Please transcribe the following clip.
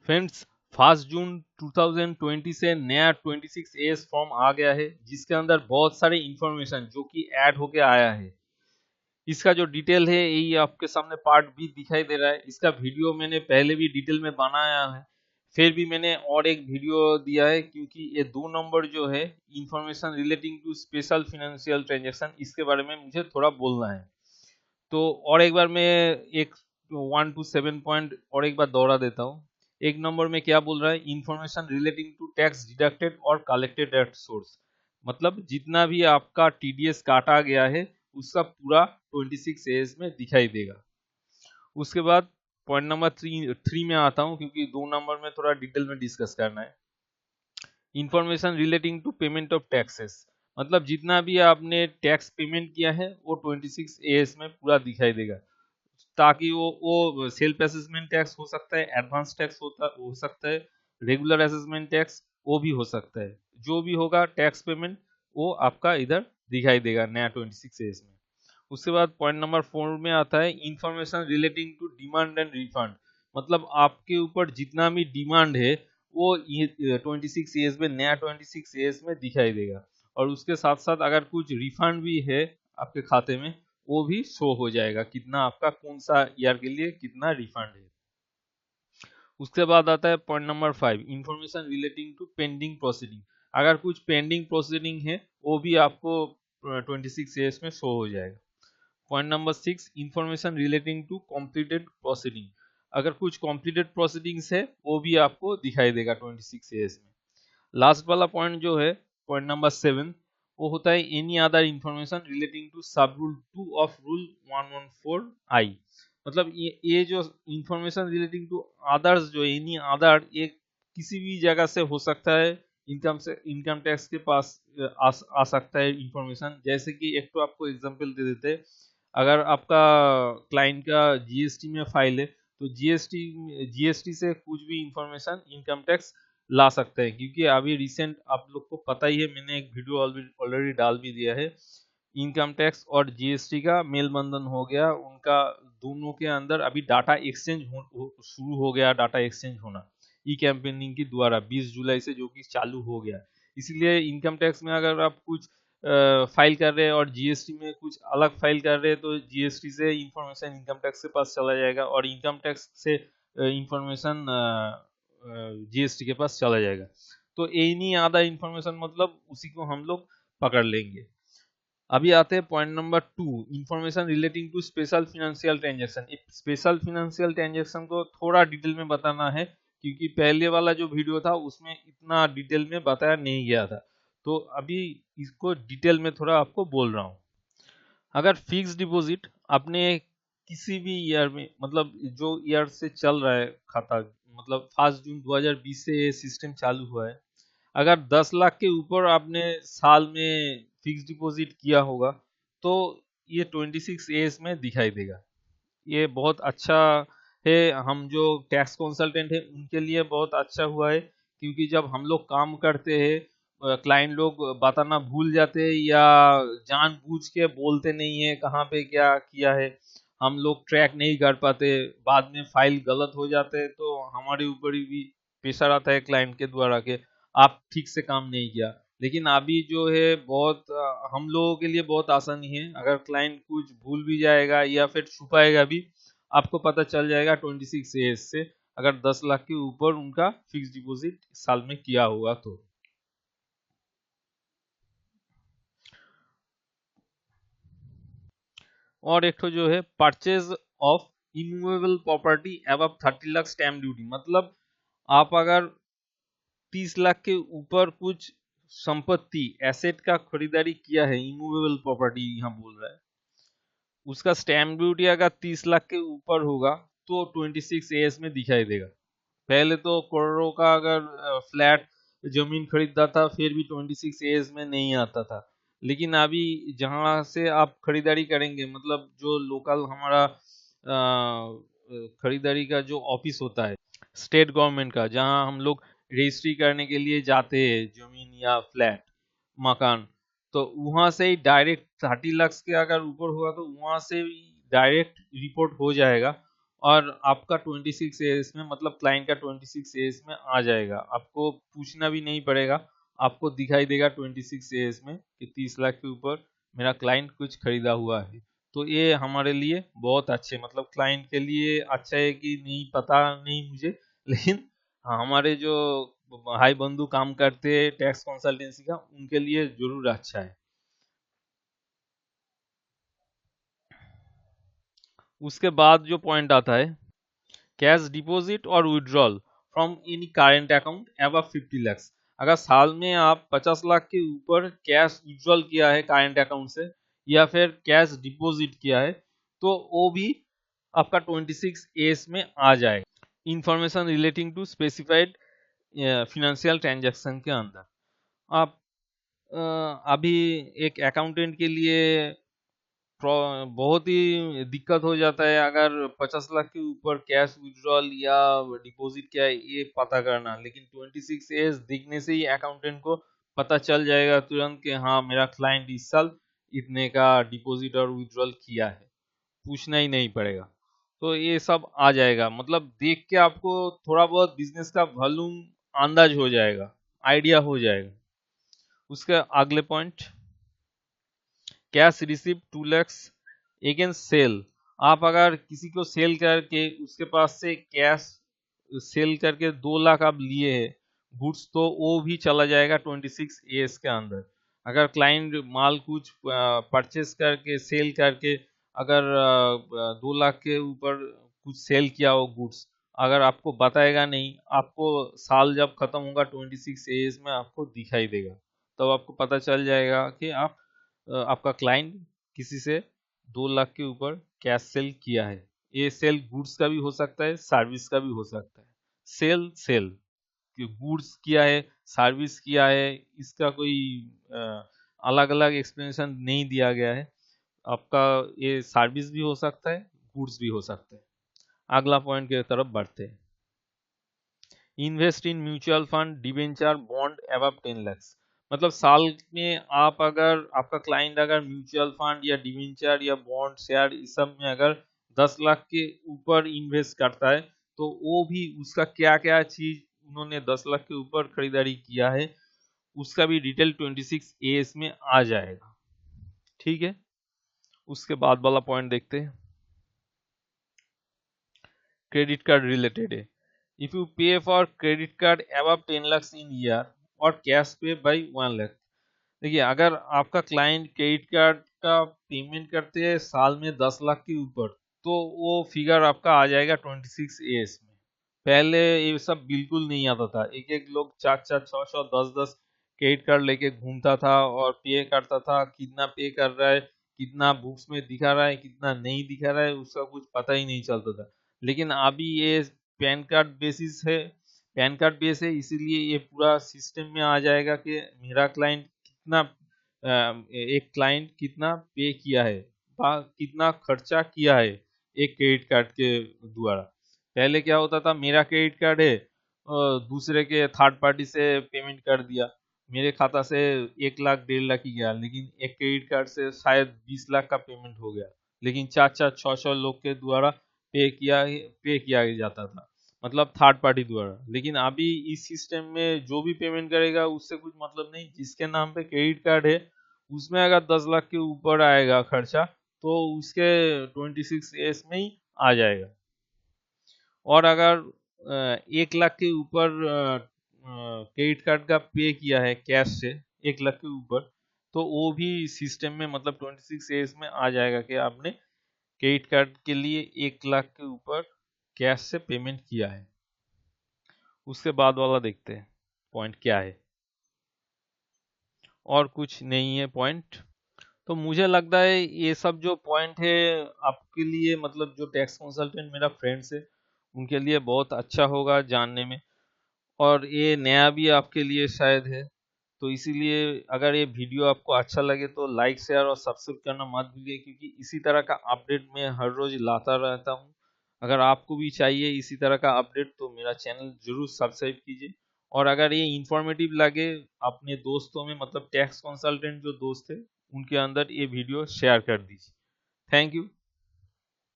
Friends, 1 जून 2020 से नया 26AS form आ गया है, जिसके अंदर बहुत सारे इंफॉर्मेशन जो कि ऐड होके आया है। इसका जो डिटेल है यही आपके सामने पार्ट भी दिखाई दे रहा है। इसका वीडियो मैंने पहले भी डिटेल में बनाया है, फिर भी मैंने और एक वीडियो दिया है क्योंकि ये 2 नंबर जो है information relating to special financial transaction, इसके बारे में मुझे थोड़ा बोलना है। तो और एक बार मैं एक 1 to 7 पॉइंट और एक बार दोहरा देता हूँ। 1 नंबर में क्या बोल रहा है, information relating to tax deducted और कलेक्टेड एट सोर्स, मतलब जितना भी आपका टीडीएस काटा गया है उसका पूरा 26 एज में दिखाई देगा। उसके बाद पॉइंट नंबर थ्री में आता हूँ, क्योंकि 2 नंबर में थोड़ा डिटेल में डिस्कस करना है। Information relating to payment of taxes, मतलब जितना भी आपने टैक्स पेमेंट किया है वो 26 एज में पूरा दिखाई देगा, ताकि वो सेल्फ असेसमेंट टैक्स हो सकता है, एडवांस टैक्स हो सकता है, रेगुलर असेसमेंट टैक्स वो भी हो सकता है। जो भी होगा टैक्स पेमेंट वो आपका इधर दिखाई देगा नया 26 एज में। उसके बाद पॉइंट नंबर 4 में आता है information relating to demand and refund, मतलब आपके ऊपर जितना भी डिमांड है वो 26 एज में, नया 26 एज में दिखाई देगा। और उसके साथ साथ अगर कुछ रिफंड भी है आपके खाते में वो भी शो हो जाएगा, कितना आपका कौन सा ईयर के लिए कितना रिफंड है। उसके बाद आता है point number 5, information relating to pending proceeding, अगर कुछ पेंडिंग प्रोसीडिंग है वो भी आपको 26 एज में शो हो जाएगा। Point number 6, information relating to completed proceeding, अगर कुछ कॉम्प्लीटेड प्रोसीडिंग्स है वो भी आपको दिखाई देगा 26 एज में। लास्ट वाला पॉइंट जो है पॉइंट नंबर 7, वो होता है any other information relating to sub rule 2 of rule 114I, मतलब ये जो इंफॉर्मेशन रिलेटिंग टू अदर्स, जो एनी अदर, ये किसी भी जगह से हो सकता है। इनकम टैक्स के पास आ सकता है इंफॉर्मेशन। जैसे कि एक तो आपको एग्जांपल दे देते हैं, अगर आपका क्लाइंट का जीएसटी में फाइल है तो जीएसटी से कुछ भी इंफॉर्मेशन इनकम टैक्स ला सकते हैं, क्योंकि अभी रिसेंट आप लोग को पता ही है, मैंने एक वीडियो ऑलरेडी डाल भी दिया है। इनकम टैक्स और जीएसटी का मेल बंधन हो गया, उनका दोनों के अंदर अभी डाटा एक्सचेंज शुरू हो गया, डाटा एक्सचेंज होना ई कैंपेनिंग के द्वारा 20 जुलाई से, जो कि चालू हो गया। इसलिए इनकम टैक्स में अगर आप कुछ फाइल कर रहे हैं और जीएसटी में कुछ अलग फाइल कर रहे हैं तो जीएसटी से इंफॉर्मेशन इनकम टैक्स के पास चला जाएगा और इनकम टैक्स से इंफॉर्मेशन जीएसटी के पास चला जाएगा। तो एनी आधा इंफॉर्मेशन, मतलब उसी को हम लोग पकड़ लेंगे। अभी आते हैं point number 2, information relating to special financial transaction. Special financial transaction को थोड़ा डिटेल में बताना है, क्योंकि पहले वाला जो वीडियो था उसमें इतना डिटेल में बताया नहीं गया था, तो अभी इसको डिटेल में थोड़ा आपको बोल रहा हूँ। अगर फिक्स डिपॉजिट आपने किसी भी ईयर में, मतलब जो ईयर से चल रहा है खाता, मतलब 1 जून 2020 से ये सिस्टम चालू हुआ है, अगर 10 लाख के ऊपर आपने साल में फिक्स डिपॉजिट किया होगा तो ये 26 एज में दिखाई देगा। ये बहुत अच्छा है, हम जो टैक्स कंसल्टेंट है उनके लिए बहुत अच्छा हुआ है, क्योंकि जब हम लोग काम करते हैं क्लाइंट लोग बताना भूल जाते हैं या जानबूझ के बोलते नहीं है कहाँ पे क्या किया है, हम लोग ट्रैक नहीं कर पाते, बाद में फाइल गलत हो जाते हैं तो हमारे ऊपर ही भी प्रेशर आता है क्लाइंट के द्वारा के आप ठीक से काम नहीं किया। लेकिन अभी जो है बहुत हम लोगों के लिए बहुत आसानी है, अगर क्लाइंट कुछ भूल भी जाएगा या फिर छुपाएगा भी, आपको पता चल जाएगा 26 एज से, अगर 10 लाख के ऊपर उनका फिक्स डिपॉजिट साल में किया हुआ तो। और एक तो जो है purchase of immovable property above 30 lakh stamp duty, मतलब आप अगर 30 लाख के ऊपर कुछ संपत्ति एसेट का खरीदारी किया है, इमूवेबल प्रॉपर्टी यहाँ बोल रहा है, उसका स्टैम्प ड्यूटी अगर 30 लाख के ऊपर होगा तो 26 एज में दिखाई देगा। पहले तो करोड़ों का अगर फ्लैट जमीन खरीदता था फिर भी 26 एज में नहीं आता था, लेकिन अभी जहां से आप खरीदारी करेंगे, मतलब जो लोकल हमारा खरीदारी का जो ऑफिस होता है स्टेट गवर्नमेंट का, जहां हम लोग रजिस्ट्री करने के लिए जाते हैं जमीन या फ्लैट मकान, तो वहां से ही डायरेक्ट 30 लाख के अगर ऊपर हुआ तो वहां से डायरेक्ट रिपोर्ट हो जाएगा और आपका 26 एएस में मतलब क्लाइंट का 26 एएस में आ जाएगा, आपको पूछना भी नहीं पड़ेगा, आपको दिखाई देगा 26 एएस में कि 30 लाख के ऊपर मेरा क्लाइंट कुछ खरीदा हुआ है। तो ये हमारे लिए बहुत अच्छे, मतलब क्लाइंट के लिए अच्छा है कि नहीं पता नहीं मुझे, लेकिन हमारे जो भाई बंधु काम करते हैं टैक्स कंसल्टेंसी का, उनके लिए जरूर अच्छा है। उसके बाद जो पॉइंट आता है, कैश डिपॉजिट और withdrawal from any current account above 50 lakh. अगर साल में आप 50 लाख के ऊपर कैश विड्रॉल किया है करेंट अकाउंट से या फिर कैश डिपॉजिट किया है तो वो भी आपका 26 एस में आ जाएगा, information relating to specified financial transaction के अंदर। आप अभी एक अकाउंटेंट के लिए बहुत ही दिक्कत हो जाता है अगर 50 लाख के ऊपर कैश विड्रॉल या डिपॉजिट क्या है ये पता करना, लेकिन 26 एज दिखने से ही अकाउंटेंट को पता चल जाएगा तुरंत कि हाँ मेरा क्लाइंट इस साल इतने का डिपॉजिट और विड्रॉल किया है, पूछना ही नहीं पड़ेगा। तो ये सब आ जाएगा, मतलब देख के आपको थोड़ा बहुत बिजनेस का वॉल्यूम अंदाज हो जाएगा, आइडिया हो जाएगा। उसके अगले point, cash receive 2 lakhs against sale. आप अगर किसी को सेल करके उसके पास से कैश सेल करके 2 लाख आप लिए हैं गुड्स, तो वो भी चला जाएगा 26 एस के अंदर। अगर क्लाइंट माल कुछ परचेस करके सेल करके अगर 2 लाख के ऊपर कुछ सेल किया हो गुड्स, अगर आपको बताएगा नहीं, आपको साल जब खत्म होगा 26 एस में आपको दिखाई देगा, तब तो आपको पता चल जाएगा कि आप आपका क्लाइंट किसी से 2 लाख के ऊपर कैश सेल किया है। ये सेल गुड्स का भी हो सकता है, सर्विस का भी हो सकता है। सेल सेल कि गुड्स किया है, सर्विस किया है, इसका कोई अलग अलग एक्सप्लेनेशन नहीं दिया गया है। आपका ये सर्विस भी हो सकता है, गुड्स भी हो सकता है। अगला पॉइंट की तरफ बढ़ते हैं, invest in mutual fund debenture bond above 10 lakh. मतलब साल में आप अगर आपका क्लाइंट अगर म्यूचुअल फंड या डिवेंचर या बॉन्ड शेयर इस सब में अगर 10 लाख के ऊपर इन्वेस्ट करता है तो वो भी उसका क्या क्या चीज उन्होंने 10 लाख के ऊपर खरीदारी किया है उसका भी डिटेल 26 एस में आ जाएगा। ठीक है, उसके बाद वाला पॉइंट देखते हैं, क्रेडिट कार्ड रिलेटेड है। इफ यू पे for credit card above 10 lakhs in year और कैश पे बाई 1 लाख। देखिए अगर आपका क्लाइंट क्रेडिट कार्ड का पेमेंट करते हैं साल में 10 लाख के ऊपर तो वो फिगर आपका आ जाएगा 26 एस में। पहले ये सब बिल्कुल नहीं आता था, एक एक लोग 4-4, 600, 10-10 क्रेडिट कार्ड लेके घूमता था और पे करता था, कितना पे कर रहा है, कितना बुक्स में दिखा रहा है, कितना नहीं दिखा रहा है, उसका कुछ पता ही नहीं चलता था। लेकिन अभी ये पैन कार्ड बेसिस है, पैन कार्ड बेस है, इसीलिए ये पूरा सिस्टम में आ जाएगा कि मेरा क्लाइंट कितना एक क्लाइंट कितना पे किया है, कितना खर्चा किया है एक क्रेडिट कार्ड के द्वारा। पहले क्या होता था, मेरा क्रेडिट कार्ड है दूसरे के थर्ड पार्टी से पेमेंट कर दिया, मेरे खाता से 1 लाख 1.5 लाख ही गया, लेकिन एक क्रेडिट कार्ड से शायद 20 लाख का पेमेंट हो गया, लेकिन 4-4, 600 लोग के द्वारा पे किया जाता था, मतलब थर्ड पार्टी द्वारा। लेकिन अभी इस सिस्टम में जो भी पेमेंट करेगा उससे कुछ मतलब नहीं, जिसके नाम पे क्रेडिट कार्ड है उसमें अगर 10 लाख के ऊपर आएगा खर्चा तो उसके 26 एस में ही आ जाएगा। और अगर 1 लाख के ऊपर क्रेडिट कार्ड का पे किया है कैश से 1 लाख के ऊपर, तो वो भी सिस्टम में मतलब 26 एस में आ जाएगा कि आपने क्रेडिट कार्ड के लिए 1 लाख के ऊपर कैश से पेमेंट किया है। उसके बाद वाला देखते हैं पॉइंट क्या है, और कुछ नहीं है पॉइंट। तो मुझे लगता है ये सब जो पॉइंट है आपके लिए, मतलब जो टैक्स कंसल्टेंट मेरा फ्रेंड्स है उनके लिए बहुत अच्छा होगा जानने में, और ये नया भी आपके लिए शायद है। तो इसीलिए अगर ये वीडियो आपको अच्छा लगे तो लाइक शेयर और सब्सक्राइब करना मत भूलिए, क्योंकि इसी तरह का अपडेट मैं हर रोज लाता रहता हूँ। अगर आपको भी चाहिए इसी तरह का अपडेट तो मेरा चैनल जरूर सब्सक्राइब कीजिए। और अगर ये इंफॉर्मेटिव लगे अपने दोस्तों में, मतलब टैक्स कंसल्टेंट जो दोस्त है उनके अंदर ये वीडियो शेयर कर दीजिए। Thank you.